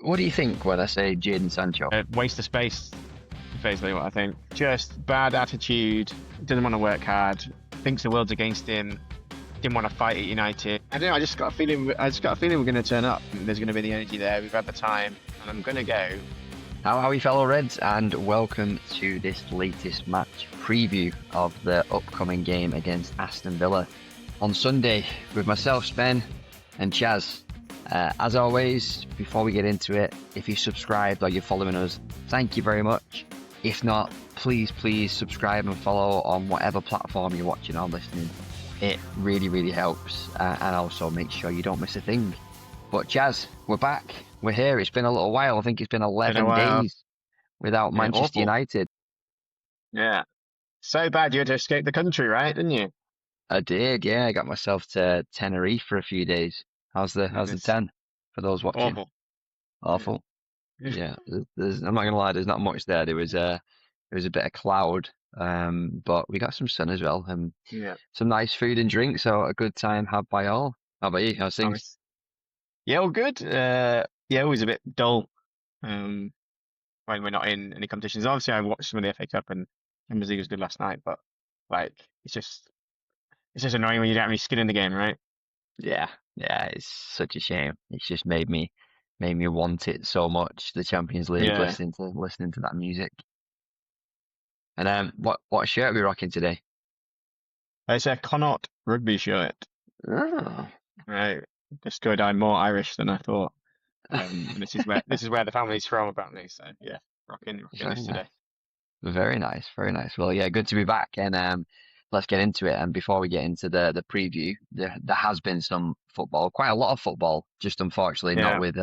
What do you think when I say Jaden Sancho? Waste of space, basically what I think. Just bad attitude, doesn't want to work hard, thinks the world's against him, didn't want to fight at United. I don't know, I just got a feeling we're going to turn up. There's going to be the energy there, we've had the time, and I'm going to go. Howdy, fellow Reds, and welcome to this latest match preview of the upcoming game against Aston Villa on Sunday with myself, Spen and Chaz. As always, before we get into it, if you subscribed or you're following us, thank you very much. If not, please subscribe and follow on whatever platform you're watching or listening. It really helps, and also make sure you don't miss a thing. But Chaz, we're back. We're here. It's been a little while. I think it's been 11 days without Manchester awful. United. Yeah. So bad you had to escape the country, right? Didn't you? I did, yeah. I got myself to Tenerife for a few days. How's the 10 for those watching? Awful. Yeah. I'm not gonna lie. There's not much there. There was a bit of cloud, but we got some sun as well, and some nice food and drink. So a good time had by all. How about you? How's things? Nice. Yeah, all good. Always a bit dull when we're not in any competitions. Obviously, I watched some of the FA Cup and Champions League was good last night, but like it's just annoying when you don't have any skin in the game, right? Yeah, it's such a shame. It's just made me want it so much. The Champions League, listening to that music. And what shirt are we rocking today? It's a Connacht rugby shirt. Oh. Right, just go down more Irish than I thought. This is where the family's from, apparently. So yeah, rocking this today. Very nice. Well, yeah, good to be back, and let's get into it. And before we get into the preview, there has been some football, quite a lot of football, just unfortunately not with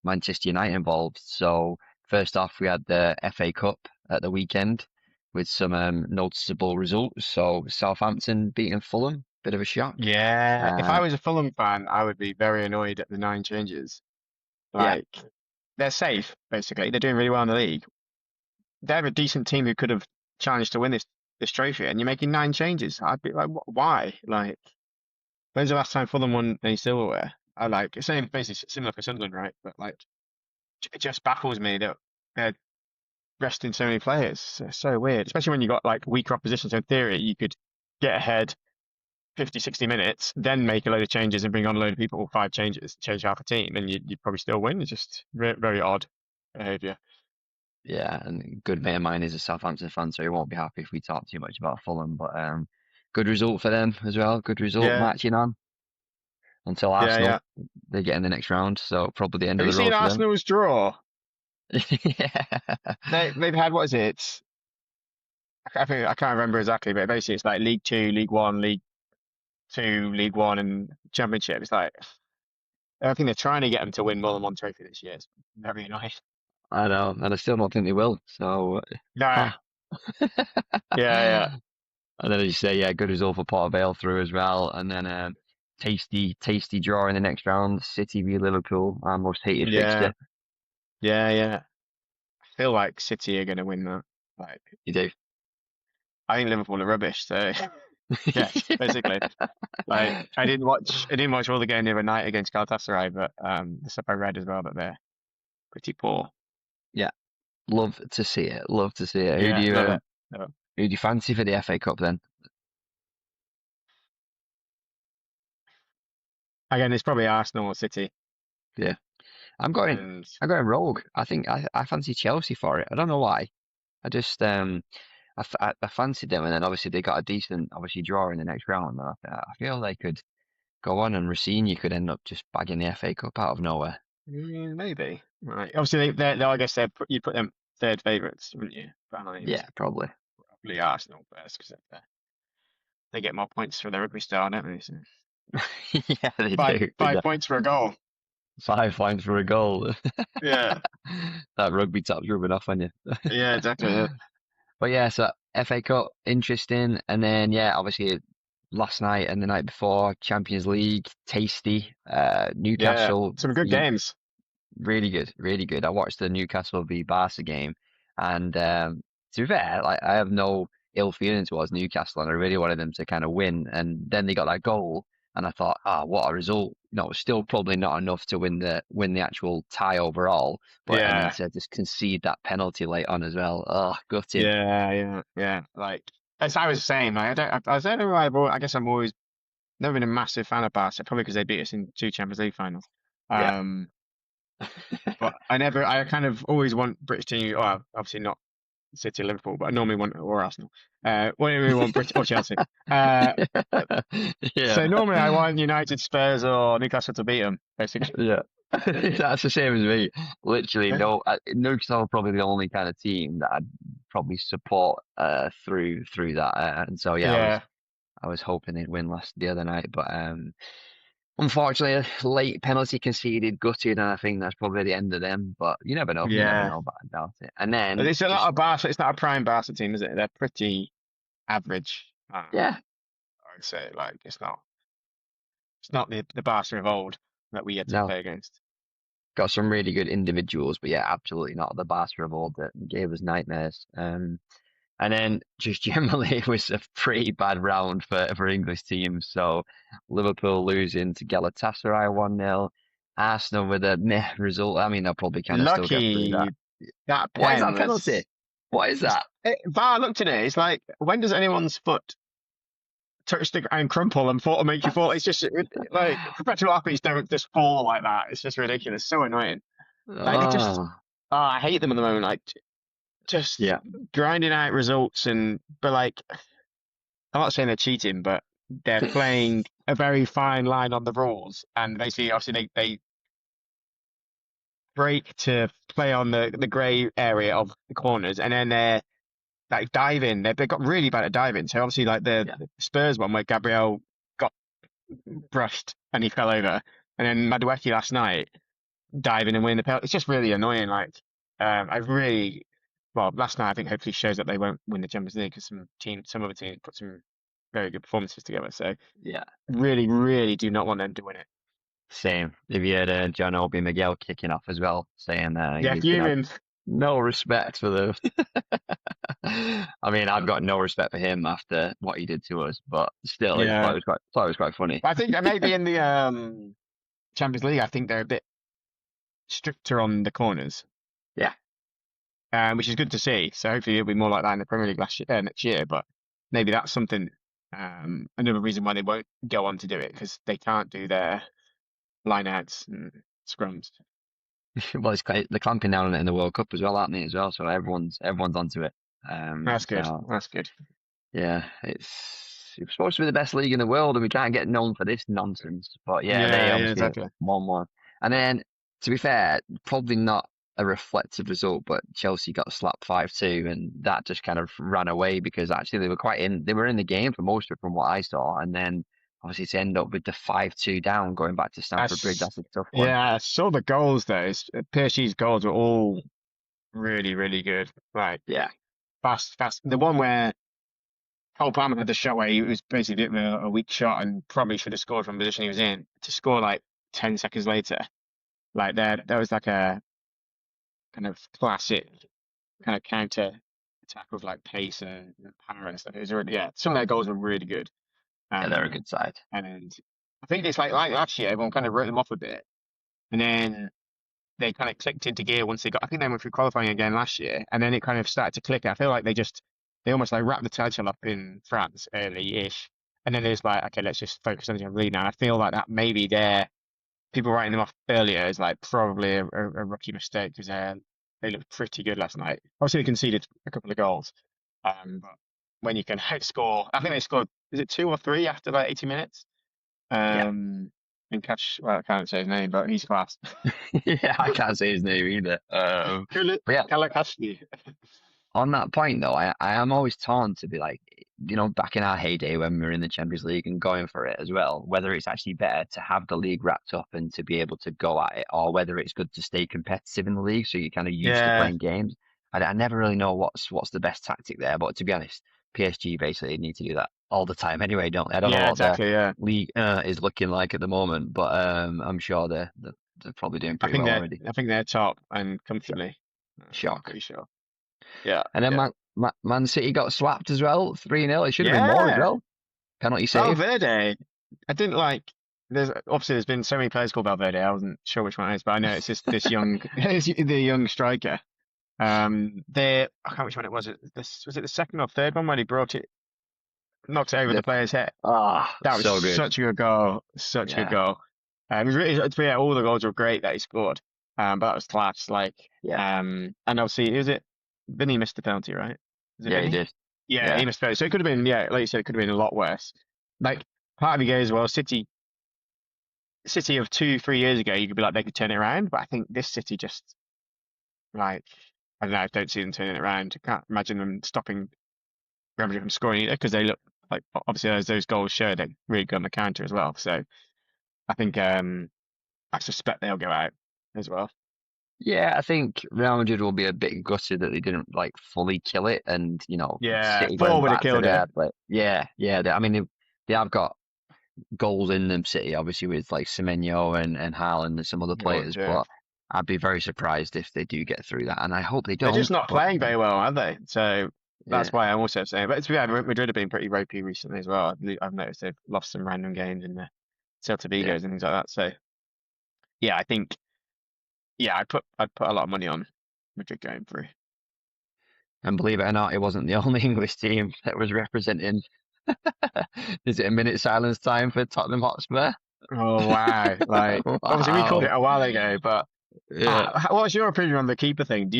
Manchester United involved. So first off, we had the FA Cup at the weekend with some noticeable results. So Southampton beating Fulham, bit of a shock. Yeah, if I was a Fulham fan, I would be very annoyed at the 9 changes. They're safe, basically. They're doing really well in the league. They're a decent team who could have challenged to win this trophy, and you're making 9 changes. I'd be like, why? Like, when's the last time Fulham won any silverware? I like same, basically similar for Sunderland, right? But like, it just baffles me that they're resting so many players. It's so weird, especially when you got like weaker opposition. So in theory, you could get ahead 50, 60 minutes, then make a load of changes and bring on a load of people, 5 changes, change half a team, and you'd probably still win. It's just very odd behaviour. Yeah, and a good mate of mine is a Southampton fan, so he won't be happy if we talk too much about Fulham. But good result for them as well. Good result matching on until Arsenal. They get in the next round, so probably the end of the road. Have you seen Arsenal's draw? Yeah. They've had, what is it? I can't remember exactly, but basically it's like League 2, League 1, League 2, League 1, and Championship. It's like, I think they're trying to get them to win more than one trophy this year. It's very nice. I know, and I still don't think they will. So yeah. And then as you say, good result for Port Vale through as well, and then tasty draw in the next round. City v Liverpool, our most hated fixture. Yeah. I feel like City are going to win that. Like you do. I think Liverpool are rubbish. So yeah, basically. Like I didn't watch all the game the other night against Galatasaray, but the stuff I read as well that they're pretty poor. Yeah, love to see it. Yeah, who do you fancy for the FA Cup then? Again, it's probably Arsenal or City. Yeah, I'm going rogue. I think I fancy Chelsea for it. I don't know why. I just I fancied them, and then obviously they got a decent draw in the next round. I feel they could go on, and Rossini could end up just bagging the FA Cup out of nowhere. Maybe. Right. Obviously, I guess you'd put them third favourites, wouldn't you? Yeah, probably. Probably Arsenal first because they get more points for their rugby style, don't they? So. Yeah, they do. 5 points for a goal. 5 points for a goal. Yeah. That rugby top's rubbing off on you. Yeah, exactly. Yeah. But yeah, so FA Cup, interesting. And then, obviously last night and the night before, Champions League, tasty. Newcastle. Some good games. Really good. I watched the Newcastle v Barca game. And to be fair, like I have no ill feeling towards Newcastle, and I really wanted them to kind of win. And then they got that goal, And I thought, what a result! Still probably not enough to win the actual tie overall, but and then Yeah, to just concede that penalty late on as well. Oh, gutted. yeah. Like as I was saying, like I don't know why. I guess I'm always never been a massive fan of Barca, probably because they beat us in 2 Champions League finals. Yeah. But I kind of always want British team. Well, obviously not City, Liverpool, but I normally want or Arsenal. Whenever we want British or Chelsea. Uh, Yeah. so normally I want United, Spurs, or Newcastle to beat them, basically. Yeah. That's the same as me. Literally, no. Newcastle are probably the only kind of team that I'd probably support through that. And so yeah, Yeah, I was hoping they'd win the other night, but unfortunately, a late penalty conceded, gutted, and I think that's probably the end of them. But you never know. You never yeah. know about it. And But then it's a lot just of Barca. It's not a prime Barca team, is it? They're pretty average. yeah, I'd say like it's not the Barca of old that we had to no, play against. got some really good individuals, but yeah, absolutely not the Barca of old that gave us nightmares. And then just generally, it was a pretty bad round for English teams. So Liverpool losing to Galatasaray 1-0. Arsenal with a meh result. I mean, they'll probably kind of still get through that. Lucky that What is pen that penalty? was. What is that? VAR looked at it. It's like when does anyone's foot touch the ground, crumple, and fall make you fall? It's just like professional athletes don't just fall like that. It's just ridiculous. So annoying. Like they just. Oh, Oh, I hate them at the moment. Like just yeah. grinding out results but like I'm not saying they're cheating, but they're playing a very fine line on the rules, and basically, obviously, they break to play on the grey area of the corners, and then they're like diving. They got really bad at diving. So obviously, like Yeah. the Spurs one where Gabriel got brushed and he fell over, and then Madueke last night diving and winning the penalty. It's just really annoying. Like, I really. Well, last night I think hopefully shows that they won't win the Champions League because some other teams put some very good performances together. So Yeah. really, really do not want them to win it. Same. If you had John Obi Miguel kicking off as well, saying Yeah, he's gonna have fuming. no respect for the. I mean, I've got no respect for him after what he did to us, but still, I just Yeah, thought it was quite funny. but I think maybe in the Champions League, I think they're a bit stricter on the corners, Yeah. which is good to see. So hopefully it'll be more like that in the Premier League next year. But maybe that's something another reason why they won't go on to do it because they can't do their line-outs and scrums. Well, they're clamping down on it in the World Cup as well, aren't they? As well, so everyone's onto it. That's good. So That's good. yeah, it's supposed to be the best league in the world, and we can't get known for this nonsense. But yeah, they Yeah, obviously exactly. won one. And then, to be fair, probably not a reflective result, but Chelsea got slapped 5-2, and that just kind of ran away because actually they were in the game for most of it from what I saw, and then obviously to end up with the 5-2 down going back to Stamford Bridge, that's a tough one. Yeah, I saw the goals though. PSG's goals were all really, really good. Like Yeah, fast. The one where Cole Palmer had the shot where he was basically a weak shot and probably should have scored from the position he was in to score like 10 seconds later. Like there was like a kind of classic kind of counter attack with like pace and power and stuff. It was really, yeah, some of their goals were really good. yeah, they're a Um, good side. and I think it's like last year, everyone kind of wrote them off a bit. And then they kind of clicked into gear once I think they went through qualifying again last year, and then it kind of started to click. I feel like they almost like wrapped the title up in France early-ish, and then it's like, okay, let's just focus on the league now. And I feel like that maybe people writing them off earlier is like probably a rookie mistake because they looked pretty good last night. Obviously, they conceded a couple of goals, but when you can score, I think they scored, is it 2 or 3 after like 80 minutes? Yeah. And well, I can't say his name, but he's fast. Yeah, I can't say his name either. But yeah, Kalakashki. on that point though, I am always torn to be like, back in our heyday when we were in the Champions League and going for it as well, whether it's actually better to have the league wrapped up and to be able to go at it, or whether it's good to stay competitive in the league so you're kind of used to Yeah, playing games. I never really know what's the best tactic there, but to be honest, PSG basically need to do that all the time anyway, don't they? I don't know yeah, what their exactly. Yeah, league is looking like at the moment, but I'm sure they're probably doing I pretty think well they're already. I think they're top and Shock. comfortably. I'm Shock. pretty sure. Yeah, And then yeah, Man City got swapped as well, 3-0. It should have been more as yeah. well. Penalty save. Valverde. I didn't like. There's been so many players called Valverde. I wasn't sure which one it is, but I know it's just this young, it's the young striker. I can't remember which one it was. Was it the second or third one when he brought it, knocked it over the The, player's head? That was so good. such a good goal, such a good Yeah, goal. It was really, yeah, all the goals were great that he scored. But that was class. yeah, And obviously, is it Vinny missed the penalty, right? Is it yeah. He Vinny? did. Yeah, he Yeah, missed the penalty. So it could have been, yeah, like you said, it could have been a lot worse. Like part of me goes, well, City of 2, 3 years ago, you could be like they could turn it around, but I think this City just like I don't know, I don't see them turning it around. I can't imagine them stopping Real Madrid from scoring either because they look like obviously as those goals show they're really good on the counter as well. So I think I suspect they'll go out as well. yeah. I think Real Madrid will be a bit gutted that they didn't like fully kill it, and Yeah, City going 4 would have back to killed it. there. But yeah, yeah. I mean, they have got goals in them, City, obviously with like Semenyo and Haaland and some other Yours, players. yeah. But I'd be very surprised if they do get through that, and I hope they They're just don't. not But playing very well, are they? So yeah, that's why I'm also saying. But to be fair, Madrid have been pretty ropey recently as well. I've noticed they've lost some random games in the Celta yeah. Vigos and things like that. So yeah, I think yeah, I'd put a lot of money on Madrid going through. And believe it or not, it wasn't the only English team that was representing. Is it a minute silence time for Tottenham Hotspur? Oh wow! Like obviously we called it Wow. a while ago, but Yeah. what's your opinion on the keeper thing? Do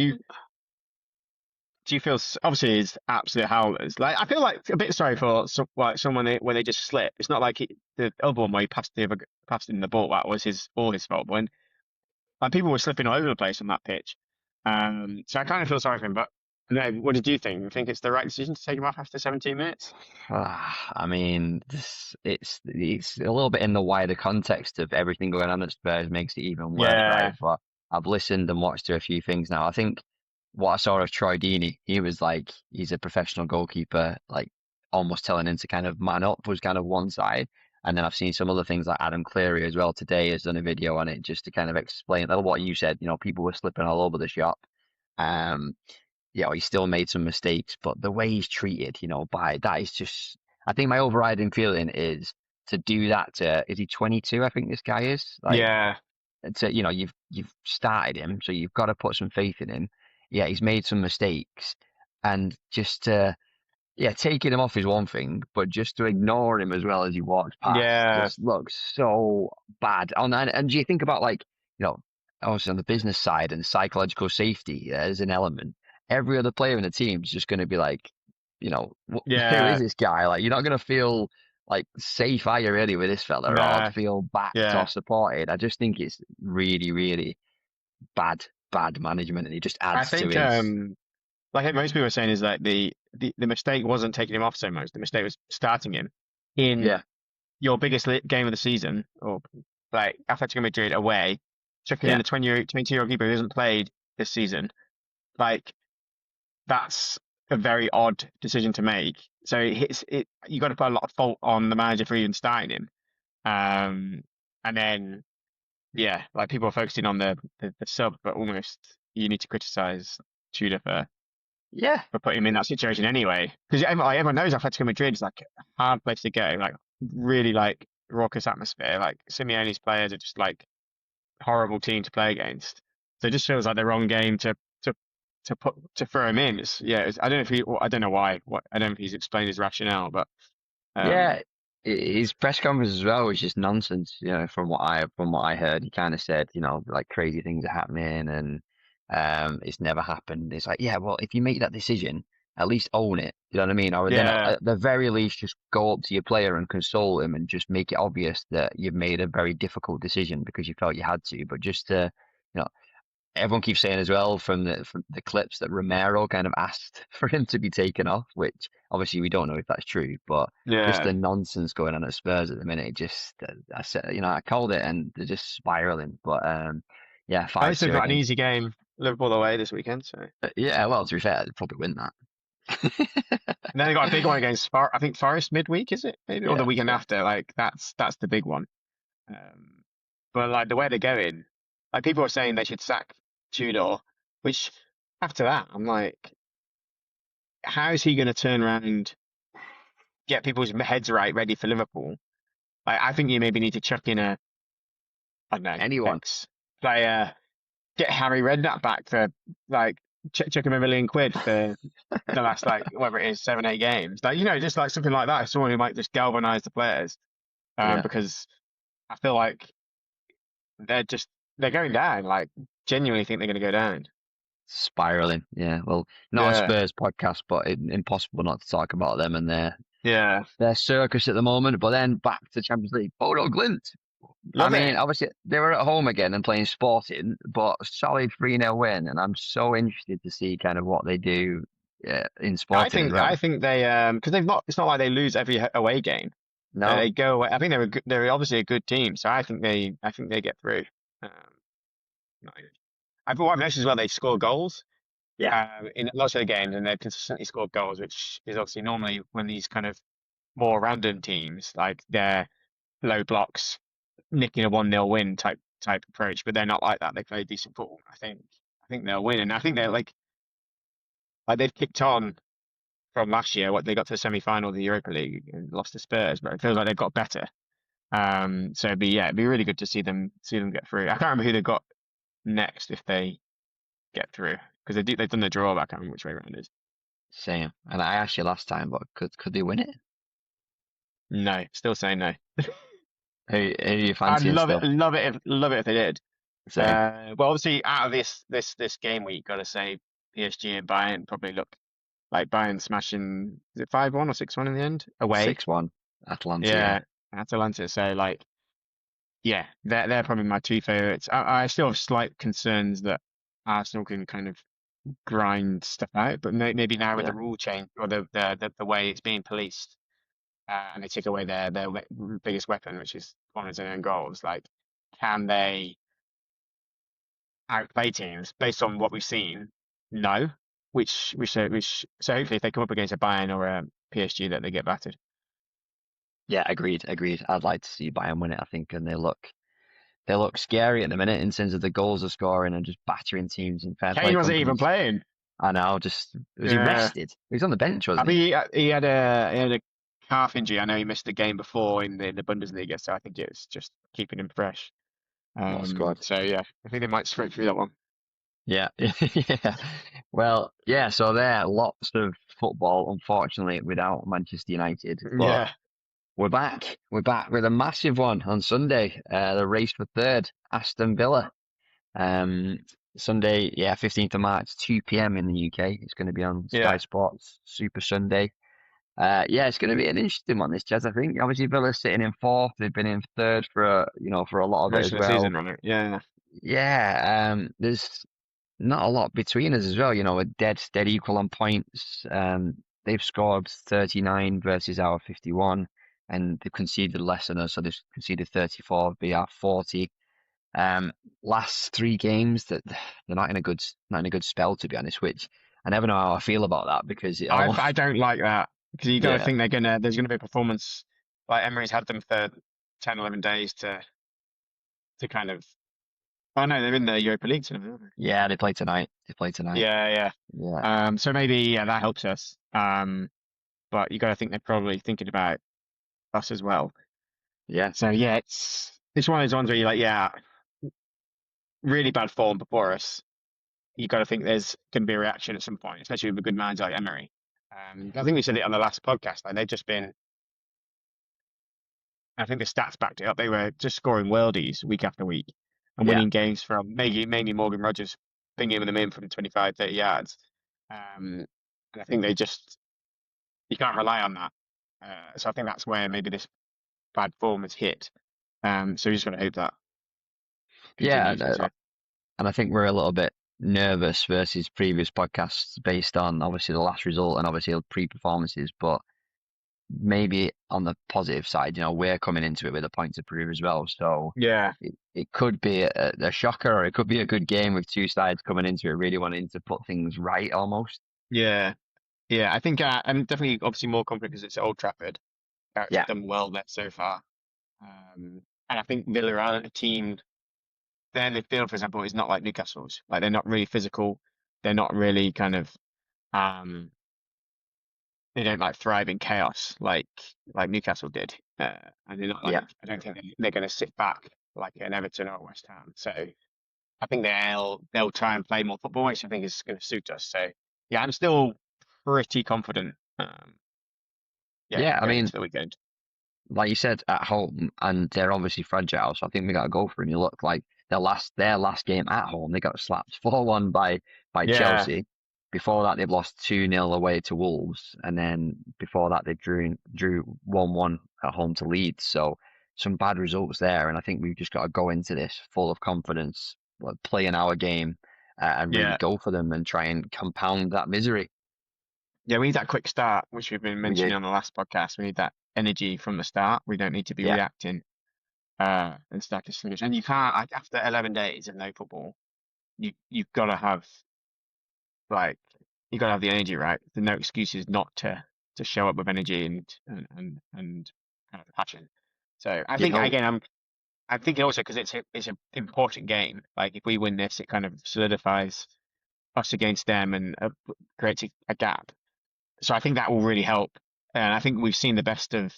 you feel obviously it's absolute howlers? Like I feel like a bit sorry for like someone when they just slip. It's not like the other one where he passed in the ball. That was all his fault. When like people were slipping all over the place on that pitch, so I kind of feel sorry for him. But no, what did you think? You think it's the right decision to take him off after 17 minutes? I mean, it's a little bit in the wider context of everything going on at Spurs makes it even worse, right? Yeah, But I've listened and watched to a few things now. I think what I saw of Troy Deeney, he was like he's a professional goalkeeper, like almost telling him to kind of man up was kind of one side. And then I've seen some other things like Adam Cleary as well today has done a video on it just to kind of explain what you said. People were slipping all over the shop. Um, he still made some mistakes, but the way he's treated, by that is just, I think my overriding feeling is to do that to, is he 22? I think this guy is like, yeah, you've started him, so you've got to put some faith in him. Yeah, he's made some mistakes and just taking him off is one thing, but just to ignore him as well as he walks past yeah, just looks so bad. And do you think about like, you know, obviously on the business side and psychological safety as an element, every other player in the team is just going to be like, who is yeah, this guy? Like, you're not going to feel like safe, are you really, with this fella or nah, feel backed or yeah. supported? I just think it's really, really bad, bad management and it just I adds to think his, like most people are saying is that the mistake wasn't taking him off so much. The mistake was starting him in yeah, your biggest game of the season, or like Atletico Madrid away, chucking in yeah. a 22-year-old keeper who hasn't played this season. Like that's a very odd decision to make. So you got to put a lot of fault on the manager for even starting him. Um, and then yeah, like people are focusing on the sub, but almost you need to criticize Tudor Yeah, for putting him in that situation anyway. Because everyone knows Atletico Madrid is like a hard place to go, like really like raucous atmosphere. Like Simeone's players are just like horrible team to play against. So it just feels like the wrong game to to throw him in. I don't know if I don't know why. I don't know if he's explained his rationale, but um, yeah, his press conference as well was just nonsense. From what I heard, he kind of said, like crazy things are happening and it's never happened. It's like, yeah, well, if you make that decision, at least own it. You know what I mean? Or then yeah, at the very least, just go up to your player and console him and just make it obvious that you've made a very difficult decision because you felt you had to. But just to, you know, everyone keeps saying as well from the clips that Romero kind of asked for him to be taken off, which obviously we don't know if that's true, but just yeah. the nonsense going on at Spurs at the minute, it just I said, I called it and they're just spiraling. But yeah, At five least they've two got an against. easy game, Liverpool away this weekend. So and Yeah, well, to be fair, they'd probably win that. then they got a big one against I think Forest midweek, is it maybe, or the Yeah, weekend yeah, after? Like that's the big one. Um, but like the way they're going, like people are saying they should sack Tudor, which after that, I'm like, how is he going to turn around, get people's heads right, ready for Liverpool, I think you maybe need to chuck in I don't know, Anyone? ex-player, get Harry Redknapp back for like chuck him £1 million for the last like whatever it is, 7, 8 games. Like just like something like that. Someone who might just galvanise the players. Yeah, Because I feel like they're just they're going down. Like genuinely think they're going to go down. spiraling. Yeah, well, not a Yeah, Spurs podcast, but impossible not to talk about them and yeah, their circus at the moment. But then back to Champions League. Bodo Glint. I love mean, it. obviously they were at home again and playing Sporting, but solid 3-0 win, and I'm so interested to see kind of what they do in Sporting as I well. think they because they've not. It's not like they lose every away game. No, They go away. I think they're obviously a good team. So I think they get through. Um, I thought what I've noticed as well, they score goals yeah, in lots of the games, and they've consistently scored goals, which is obviously normally when these kind of more random teams like they're low blocks, nicking a 1-0 win type approach, but they're not like that. They play decent football. I think they'll win, and I think they're like they've kicked on from last year. What they got to the semi-final of the Europa League and lost to Spurs, but it feels like they've got better. So it'd be really good to see them get through. I can't remember who they got next if they get through because they've done the draw. But I can't remember which way around it is. same. And I asked you last time, but could they win it? No, still saying no. Who are you I'd fancying still? love it if they did. Same. Well, obviously, out of this game week, got to say PSG and Bayern probably look like Bayern smashing. Is it 5-1 or 6-1 in the end away? 6-1 Atlanta, yeah. Yeah, Atalanta. So like, yeah, they're probably my two favorites. I still have slight concerns that Arsenal can kind of grind stuff out, but maybe now with the Yeah. rule change or the way it's being policed, and they take away their biggest weapon, which is corners and own goals. Like, can they outplay teams based on what we've seen? No. So hopefully if they come up against a Bayern or a PSG that they get battered. Yeah, agreed. I'd like to see Bayern win it, I think, and they look scary at the minute in terms of the goals they're scoring and just battering teams and fair play Kane wasn't even companies. playing. I know, just was he Yeah. rested? He was on the bench, I wasn't he? think he had a calf injury. I know he missed the game before in the Bundesliga, so I think it's just keeping him fresh. What a squad. So yeah, I think they might scrape through that one. Yeah. Yeah. Well, yeah, so there lots of football, unfortunately, without Manchester United. But Yeah, we're back. We're back with a massive one on Sunday. The race for third, Aston Villa. Um, Sunday, yeah, 15th of March, 2 p.m. in the UK. It's going to be on Sky yeah. Sports Super Sunday. Yeah, it's going to be an interesting one, this, Chaz. I think obviously Villa's sitting in fourth. They've been in third for for a lot of it Most as of the season, well. runner. Yeah, Yeah, there's not a lot between us as well. A dead equal on points. They've scored 39 versus our 51, and they've conceded less than us, so they've conceded 34, be our 40. Last three games that they're not in a good spell, to be honest, which I never know how I feel about that because it almost I don't like that because you got to yeah think there's gonna be a performance like Emery's had them for 10, 11 days to kind of. Oh no, they're in the Europa League tonight, aren't yeah they play they? tonight Yeah. yeah So maybe that helps us. But you got to think they're probably thinking about us as well. yeah So yeah, it's one of those ones where you're like, yeah, really bad form before us. You got to think there's going to be a reaction at some point, especially with a good manager like Emery. I think we said it on the last podcast. Like they've just been, I think the stats backed it up. They were just scoring worldies week after week and yeah winning games from mainly Morgan Rogers pinging them in from 25, 30 yards. And I think you can't rely on that. So I think that's where maybe this bad form has hit. So we just got to hope that yeah. continues. So And I think we're a little bit nervous versus previous podcasts based on obviously the last result and obviously pre-performances, but maybe on the positive side, we're coming into it with a point to prove as well. So yeah, it could be a shocker or it could be a good game with two sides coming into it really wanting to put things right almost. yeah, yeah. I think I'm definitely obviously more confident because it's at Old Trafford. Carrick's Yeah. done well there so far. And I think Villa are a team. Their midfield, for example, is not like Newcastle's. Like they're not really physical. They're not really kind of um they don't like thrive in chaos like Newcastle did, and they're not like Yeah. I don't think they're going to sit back like an Everton or West Ham. So I think they'll try and play more football, which I think is going to suit us. So yeah, I'm still pretty confident. Yeah, Yeah, I going mean, into the weekend. like you said, at home, and they're obviously fragile, so I think we got to go for him. You look like their last game at home, they got slapped 4-1 by Yeah, Chelsea. Before that, they've lost 2-0 away to Wolves, and then before that, they drew 1-1 at home to Leeds. So some bad results there, and I think we've just got to go into this full of confidence, like, playing our game, and really yeah, go for them and try and compound that misery. yeah. We need that quick start, which we've been We do. mentioning on the last podcast. We need that energy from the start. We don't need to be Yeah, reacting and start to sluggish. And you can't like after 11 days of no football, you've got to have like you got to have the energy, right? There's no excuses not to show up with energy and kind of passion. So I you'd think hope. again, I'm thinking also because it's an important game. Like if we win this, it kind of solidifies us against them and creates a gap. So I think that will really help. And I think we've seen the best of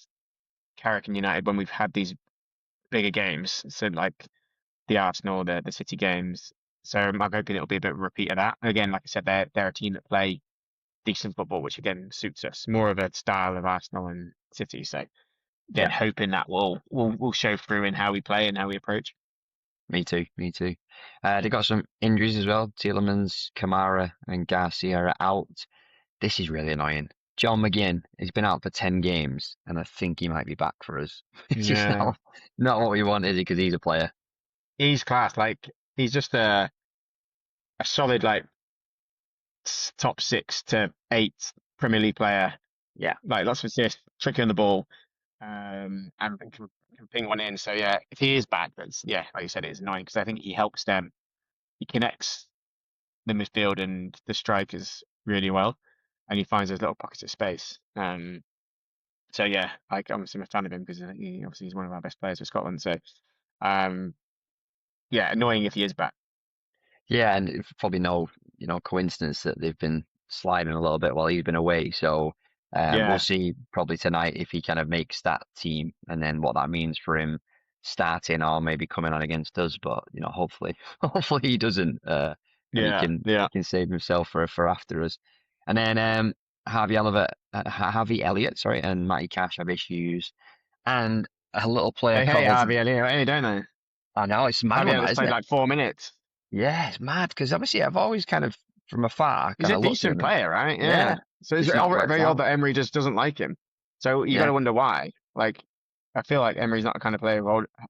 Carrick and United when we've had these bigger games. So like the Arsenal, the City games. So I'm hoping it'll be a bit of a repeat of that. Again, like I said, they're a team that play decent football, which again suits us. More of a style of Arsenal and City. So again, Yeah. hoping that will show through in how we play and how we approach. Me too, me too. They got some injuries as well. Tielemans, Kamara, and Garcia are out. This is really annoying. John McGinn, he's been out for 10 games, and I think he might be back for us. It's just Yeah, not what we want, is he? Because he's a player. he's class. Like he's just a solid like top 6 to 8 Premier League player. Yeah, Like lots of assists, tricky on the ball, and can ping one in. So yeah, if he is bad, that's yeah, like you said, it's annoying because I think he helps them. He connects the midfield and the strikers really well, and he finds those little pockets of space. So yeah, like I'm a fan of him because he obviously he's one of our best players for Scotland. So um, yeah, annoying if he is back. yeah, and it's probably no coincidence that they've been sliding a little bit while he's been away. So we'll Yeah, see probably tonight if he kind of makes that team, and then what that means for him starting or maybe coming on against us. But hopefully, hopefully he doesn't, and he yeah, can yeah. he can save himself for after us. And then Harvey Elliott, sorry, and Matty Cash have issues, and a little player They hate called. Harvey Elliott, hey, don't they? I know it's a mad Harvey one, that, Elliott's isn't played it? like 4 minutes. Yeah, it's mad because obviously I've always kind of from afar He's kind a of looked at decent him and player, right? yeah, Yeah. So it's just not worked very odd out. that Emery just doesn't like him. So you got Yeah, to wonder why. Like, I feel like Emery's not the kind of player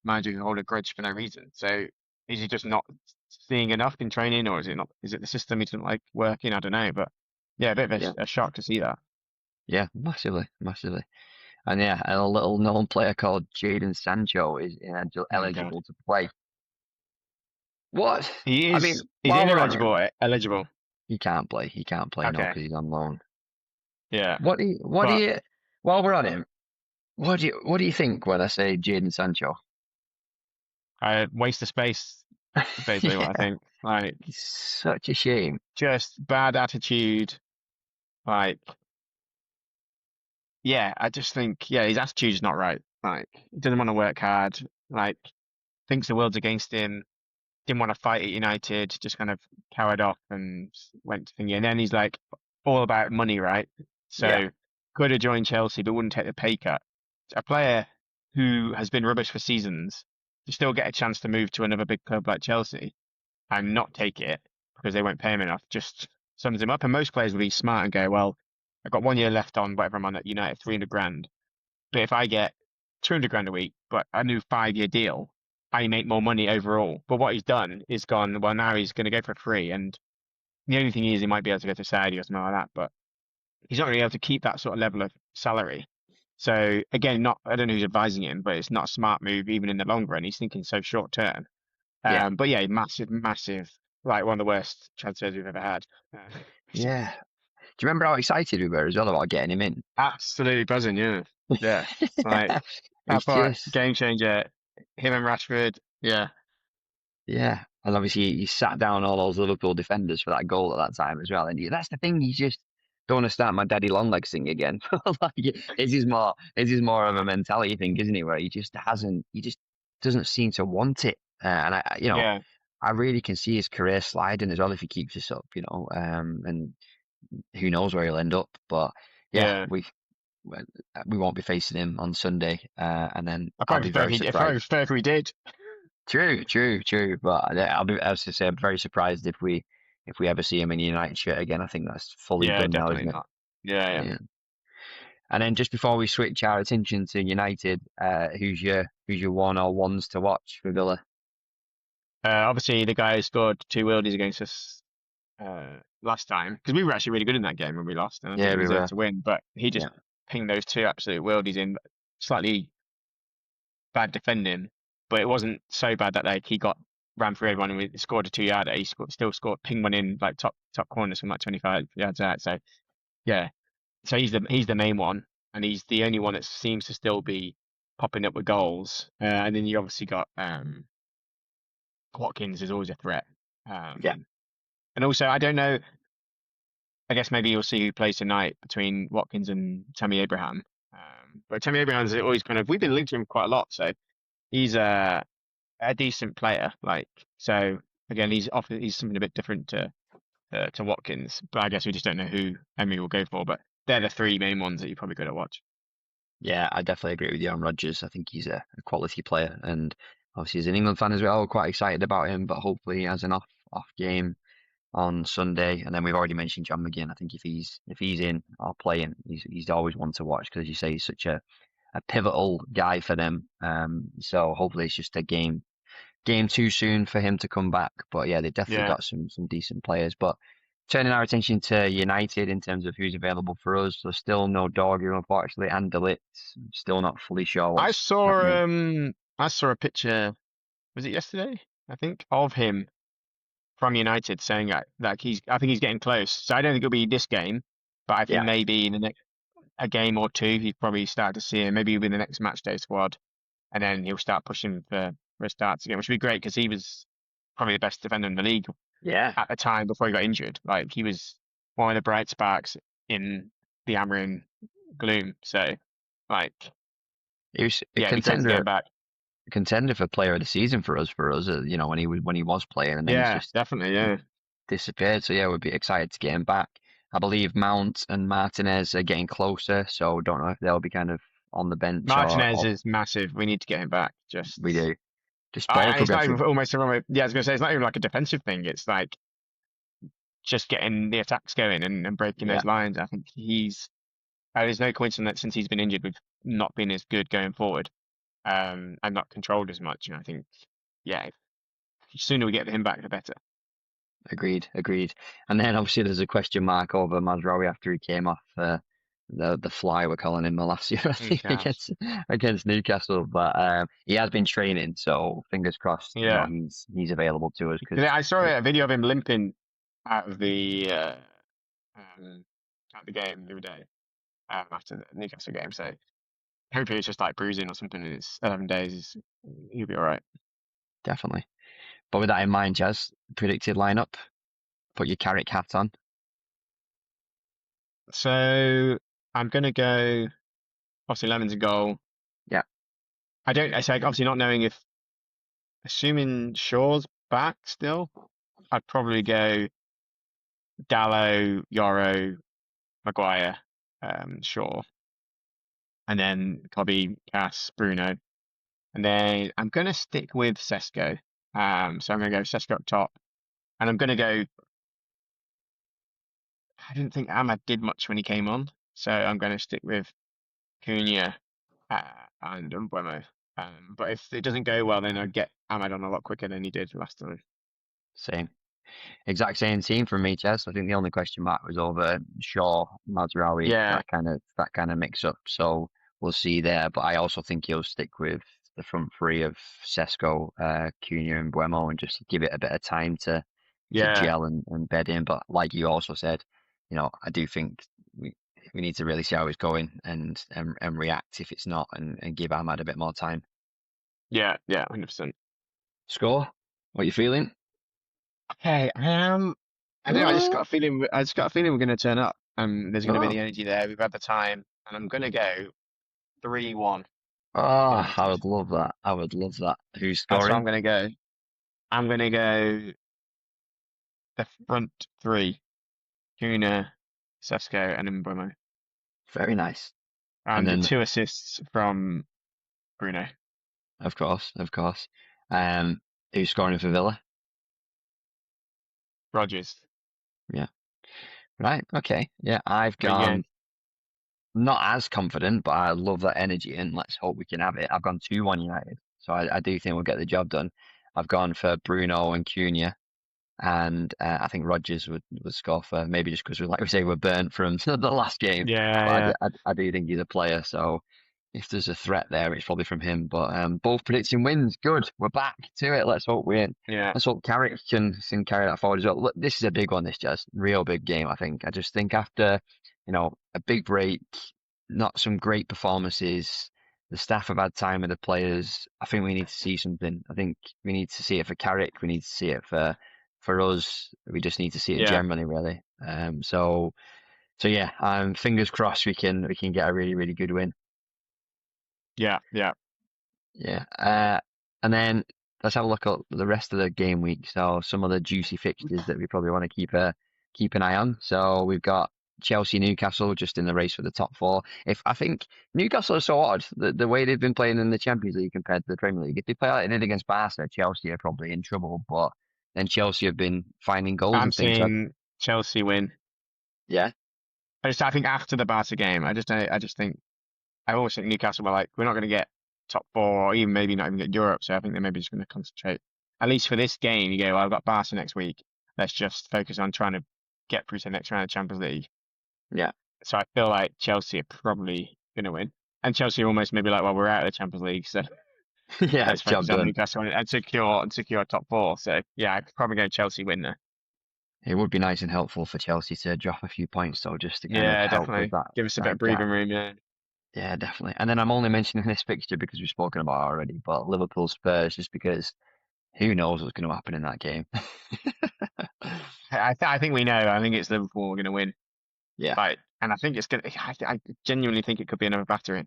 manager who hold a grudge for no reason. So is he just not seeing enough in training, or is it not? Is it the system he doesn't like working? I don't know, but yeah, a bit of yeah, a shock to see that. yeah, massively, massively. And yeah, and a little known player called Jaden Sancho is Oh God, eligible to play. What? he I mean, is. He's while we're on him, ineligible. Eligible. he can't play. He can't play no Okay. because he's on loan. Yeah, What do but you? While we're on him, what do you think when I say Jaden Sancho? I waste of space. Basically, what I Yeah, think. Like, it's such a shame. just bad attitude. Like. Yeah, I just think, yeah, his attitude's not right. Like, he doesn't want to work hard. Like, thinks the world's against him. Didn't want to fight at United. Just kind of cowered off and went to thingy. And then he's like, all about money, right? Yeah, So could have joined Chelsea, but wouldn't take the pay cut. A player who has been rubbish for seasons to still get a chance to move to another big club like Chelsea and not take it because they won't pay him enough just sums him up. And most players will be smart and go, well, I've got 1 year left on whatever I'm on at United, 300 grand. But if I get 200 grand a week, but a new 5 year deal, I make more money overall. But what he's done is gone, well, now he's going to go for free. And the only thing is, he might be able to go to Saudi or something like that, but he's not really able to keep that sort of level of salary. So again, not I don't know who's advising him, but it's not a smart move even in the long run. He's thinking so short term. yeah, But yeah, massive, massive, like one of the worst transfers we've ever had. Basically. yeah. Do you remember how excited we were as well about getting him in? Absolutely buzzing, yeah. Yeah. Like It's that part, just game changer. Him and Rashford, yeah. yeah, and obviously he sat down all those Liverpool defenders for that goal at that time as well. And that's the thing. He's just don't want to start my daddy long leg thing again. Like, his is more of a mentality thing, isn't it? Where he just doesn't seem to want it. And Yeah, I really can see his career sliding as well if he keeps this up, and who knows where he'll end up. But yeah, yeah. we won't be facing him on Sunday, and then I I'll probably be prefer very if he, if I surprised. prefer if we did. True, true, true. But I'll be, as I say, I'm very surprised if we ever see him in a United shirt again. I think that's fully Yeah, done now, definitely isn't it? not. Yeah, yeah. Yeah. And then just before we switch our attention to United, who's your one or ones to watch for Villa? Obviously, the guy who scored two worldies against us last time, because we were actually really good in that game when we lost, and I think Yeah, we we deserved were. to win. But he just Yeah, pinged those two absolute worldies in, slightly bad defending, but it wasn't so bad that like he got ran through everyone and we scored a 2 yarder. He still scored, pinged one in like top corners from like 25 yards out. So yeah, so he's the main one, and he's the only one that seems to still be popping up with goals. And then you obviously got Watkins is always a threat. yeah, And also I don't know. I guess maybe you'll see who plays tonight between Watkins and Tammy Abraham. But Tammy Abraham's always kind of we've been linked to him quite a lot, so he's a decent player. Like so, again, he's something a bit different to Watkins. But I guess we just don't know who Emery will go for. But they're the three main ones that you probably got to watch. yeah. I definitely agree with you on Rodgers. I think he's a quality player, and obviously as an England fan as well, we're quite excited about him. But hopefully he has an off game on Sunday. And then we've already mentioned John McGinn. I think if he's in, I'll play him. He's always one to watch because, as you say, he's such a pivotal guy for them. So hopefully it's just a game too soon for him to come back. But yeah, they definitely Yeah. got some decent players. But turning our attention to United in terms of who's available for us, there's still no Dorgu, unfortunately, and Ligt. Still not fully sure I what's happening. saw I saw a picture, was it yesterday? I think, of him from United saying that I think he's getting close. So I don't think it'll be this game, but I think Yeah, maybe in the next a game or two he'll probably start to see him. Maybe he'll be in the next match day squad, and then he'll start pushing for starts again, which would be great because he was probably the best defender in the league yeah. at the time before he got injured. Like he was one of the bright sparks in the Amarin gloom. So like He was a yeah, it'd be great to get him contender back. contender for player of the season for us, when he was playing, and then he's Yeah, just definitely. Yeah. disappeared. So yeah, we'd be excited to get him back. I believe Mount and Martinez are getting closer, so don't know if they'll be kind of on the bench Martinez or is massive. We need to get him back. we Just do. Just both and will it's be not even actually almost yeah, I was gonna say it's not even like a defensive thing. It's like just getting the attacks going and breaking yeah, those lines. I think there's no coincidence that since he's been injured, we've not been as good going forward, and not controlled as much. And I think, yeah, the sooner we get him back, the better. agreed. And then obviously there's a question mark over Mazraoui after he came off the fly we're calling him last year, I Mm, think gosh. against Newcastle. But he has been training, so fingers crossed, Yeah. he's available to us because I saw a video of him limping out of um, out the game the other day, after the Newcastle game. So hopefully it's just like bruising or something. And it's 11 days. He'll be all right. definitely. But with that in mind, Jazz, predicted lineup, put your Carrick hat on. So I'm gonna go. Obviously, Lemon's a goal. Yeah, I don't. I say obviously not knowing if assuming Shaw's back still, I'd probably go Dallo, Yoro, Maguire, Shaw, and then probably Cass, Bruno, and then I'm gonna stick with Sesko. So I'm gonna go Sesko up top, and I'm gonna go. I didn't think Ahmad did much when he came on, so I'm gonna stick with Cunha and Mbeumo. But if it doesn't go well, then I'd get Ahmad on a lot quicker than he did last time. same. Exact same team from me, Jazz. I think the only question mark was over Shaw, Mazraoui, Yeah, that kind of mix up. So we'll see there. But I also think he'll stick with the front three of Sesko, Cunha, and Buemo, and just give it a bit of time to yeah, gel and bed in. But like you also said, I do think we need to really see how it's going and react if it's not, and give Ahmad a bit more time. yeah, 100%. Score? What you feeling? Okay, I don't know. I just got a feeling. I just got a feeling we're going to turn up. There's going to be Oh, the energy there. We've had the time, and I'm going to go 3-1 oh, I United. would love that. I would love that. Who's That's what I'm scoring? going to go. I'm going to go the front three: Kuna, Sesko, and Mbeumo, Very nice. And and then, 2 assists from Bruno. of course. Um, who's scoring for Villa? Rodgers. Yeah. Right. Okay. Yeah, I've What are you gone going? not as confident, but I love that energy, and let's hope we can have it. I've gone 2-1 United, so I do think we'll get the job done. I've gone for Bruno and Cunha. And I think Rodgers would score for maybe just because like we say we're burnt from the last game, Yeah, but yeah, I do think he's a player. So if there's a threat there, it's probably from him. But both predicting wins, good. We're back to it. Let's hope we yeah, let's hope Carrick can carry that forward as well. Look, this is a big one. This just real big game. I think. I just think after a big break, not some great performances. The staff have had time with the players. I think we need to see something. I think we need to see it for Carrick. We need to see it for us. We just need to see it yeah, generally, really. So yeah, fingers crossed we can get a really really good win. yeah, yeah. Yeah. And then let's have a look at the rest of the game week. So some of the juicy fixtures that we probably want to keep an eye on. So we've got Chelsea, Newcastle, just in the race for the top four. If I think Newcastle are so odd, the way they've been playing in the Champions League compared to the Premier League. If they play like they did against Barca, Chelsea are probably in trouble. But then Chelsea have been finding goals I'm and things. So seeing Chelsea win. yeah, I think after the Barca game, I just think I always think Newcastle were like, we're not going to get top four, or even maybe not even get Europe. So I think they're maybe just going to concentrate. At least for this game, you go, well, I've got Barca next week. Let's just focus on trying to get through to the next round of Champions League. yeah, So I feel like Chelsea are probably going to win. And Chelsea are almost maybe like, well, we're out of the Champions League, so yeah, let's job focus on done. Newcastle and secure top four. So yeah, I'd probably go Chelsea win there. It would be nice and helpful for Chelsea to drop a few points, though, just to kind of Yeah, help with definitely. that Give us a bit of that gap. breathing room. Yeah. Yeah, definitely. And then I'm only mentioning this fixture because we've spoken about it already, but Liverpool Spurs, just because who knows what's going to happen in that game. I think we know. I think it's Liverpool we're going to win. Yeah, Like, and I think it's gonna. I genuinely think it could be another battering.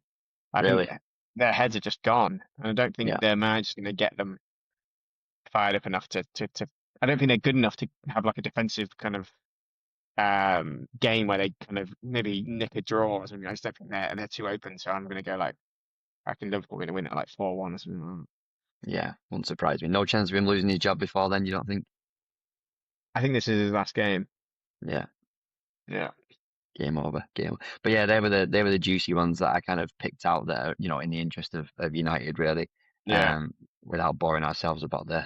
I think really. their heads are just gone, and I don't think Yeah, their manager's going to get them fired up enough to. I don't think they're good enough to have like a defensive kind of game where they kind of maybe nick a draw or something. I just don't think they're too open. So I'm going to go like I think Liverpool going to win it like 4-1 or something like that. yeah, wouldn't surprise me. No chance of him losing his job before then, you don't think? I think this is his last game. Yeah, Yeah, game over, game. But yeah, they were the juicy ones that I kind of picked out there, in the interest of United, really. yeah, Without boring ourselves about the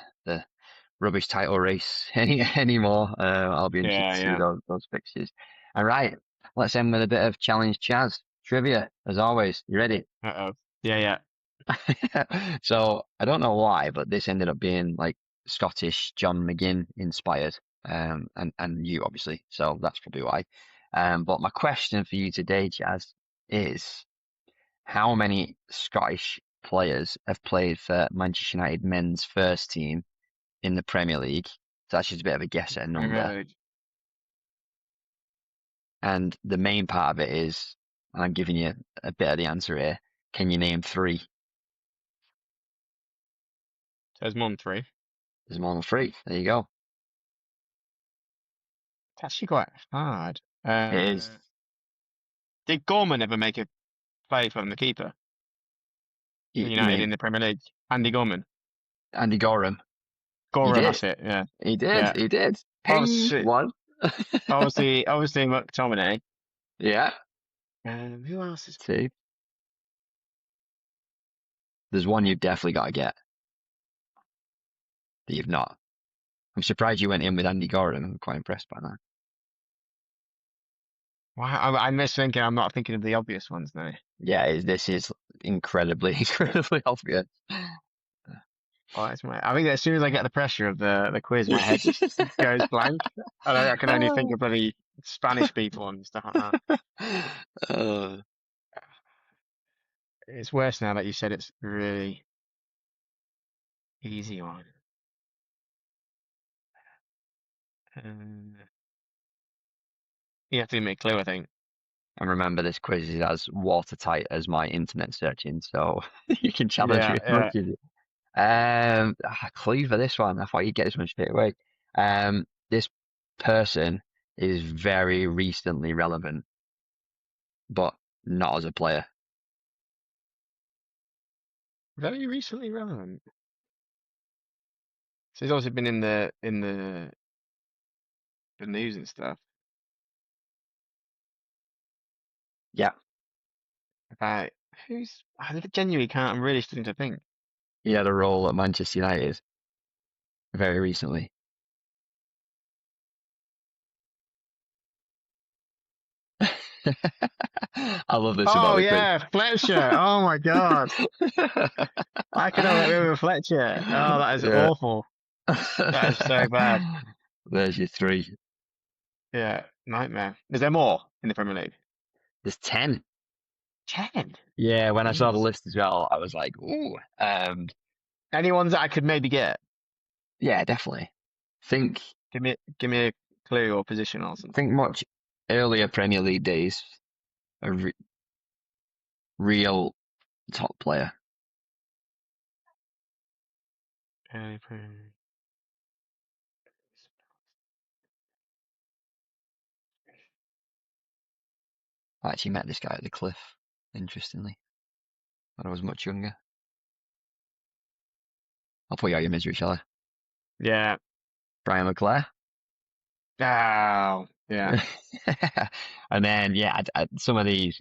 rubbish title race anymore. I'll be interested yeah, to see yeah. those fixtures. All right, let's end with a bit of challenge Chaz trivia, as always. You ready? Uh-oh. Yeah, yeah. So I don't know why, but this ended up being like Scottish John McGinn inspired, and you obviously, so that's probably why. But my question for you today, Chaz, is how many Scottish players have played for Manchester United men's first team in the Premier League? So that's just a bit of a guess at a Premier number. League. And the main part of it is, and I'm giving you a bit of the answer here. Can you name three? So there's more than three. There's more than three. There you go. It's actually quite hard. It is. Did Gorman ever make a play from the keeper for You United mean in the Premier League? Andy Gorman. Andy Gorham? He Gorham, did. that's it. Yeah, He did. yeah. He did. Ping Obviously, one. obviously McTominay. Yeah. Who else is? Two. There's one you've definitely got to get that you've not. I'm surprised you went in with Andy Gorham. I'm quite impressed by that. Wow, I'm just thinking. I'm not thinking of the obvious ones now. Yeah, this is incredibly, incredibly obvious. Oh, I think as soon as I get the pressure of the quiz, my head just goes blank. I can only think of bloody Spanish people and stuff like that. Uh, It's worse now that you said it's really easy one. Um, You have to give me a clue, I think. And remember, this quiz is as watertight as my internet searching, so you can challenge Yeah, me as yeah. much as you. Clue for this one. I thought you'd get this one straight away. This person is very recently relevant, but not as a player. Very recently relevant. So he's obviously been in the news and stuff. Yeah, About who's I genuinely can't. I'm really starting to think. he had a role at Manchester United very recently. I love this about Oh the quiz. yeah, Fletcher. Oh my God. I could have remember Fletcher. Oh, that is Yeah. awful. That is so bad. There's your three. Yeah, nightmare. Is there more in the Premier League? There's 10. 10. Yeah, when I saw the Jeez. list as well, I was like, ooh. Any ones that I could maybe get? Yeah, definitely. Think Give me a clue or position or something. think much earlier Premier League days, a real top player. I actually met this guy at the Cliff, interestingly, when I was much younger. I'll put you out your misery, shall I? Yeah. Brian McClare. Oh, yeah. And then, yeah, some of these,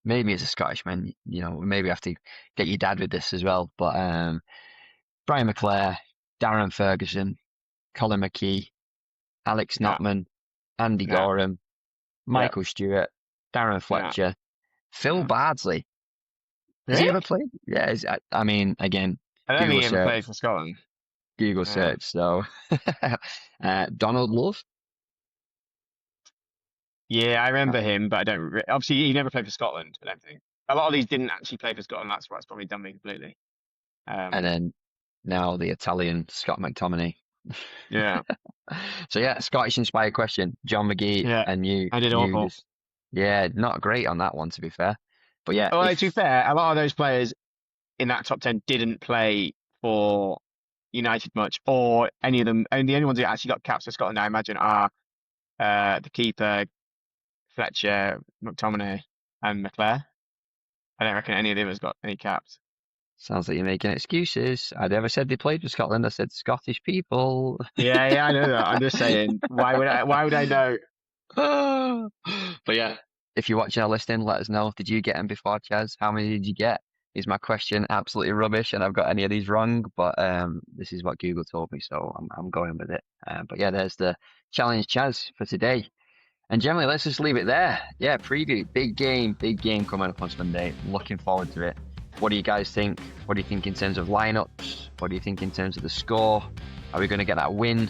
maybe as a Scottishman, maybe I have to get your dad with this as well. But Brian McClare, Darren Ferguson, Colin McKee, Alex Yeah. Notman, Andy Yeah. Gorham, Yeah. Michael Stewart, Darren Fletcher, Phil Yeah. Bardsley. Has he Really? ever played? Yeah, I mean, again, I don't Google think he ever search, played for Scotland. Google Yeah. search. So, Donald Love. Yeah, I remember him, but I don't. Obviously, he never played for Scotland. I don't think a lot of these didn't actually play for Scotland. That's why it's probably done me completely. And then now the Italian Scott McTominay. Yeah, So yeah, Scottish inspired question. John McGee yeah, and I did you awful. just, yeah, not great on that one to be fair. But yeah, Although to be if fair, a lot of those players in that top 10 didn't play for United much, or any of them. And the only ones who actually got caps for Scotland, I imagine, are the keeper, Fletcher, McTominay, and McClare. I don't reckon any of them has got any caps. sounds like you're making excuses. I never said they played for Scotland. I said Scottish people. Yeah, yeah, I know that. I'm just saying, why would I? Why would I know? But yeah, if you're watching our listing, let us know. Did you get them before, Chaz? How many did you get? Is my question absolutely rubbish and I've got any of these wrong? But this is what Google told me, so I'm going with it. But yeah, there's the challenge, Chaz, for today. And generally, let's just leave it there. Yeah, preview. Big game coming up on Sunday. Looking forward to it. What do you guys think? What do you think in terms of lineups? What do you think in terms of the score? Are we going to get that win?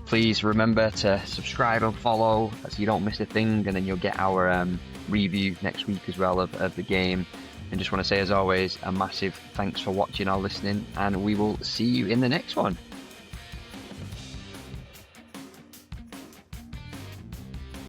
Please remember to subscribe and follow so you don't miss a thing, and then you'll get our review next week as well of the game. And just want to say, as always, a massive thanks for watching or listening, and we will see you in the next one.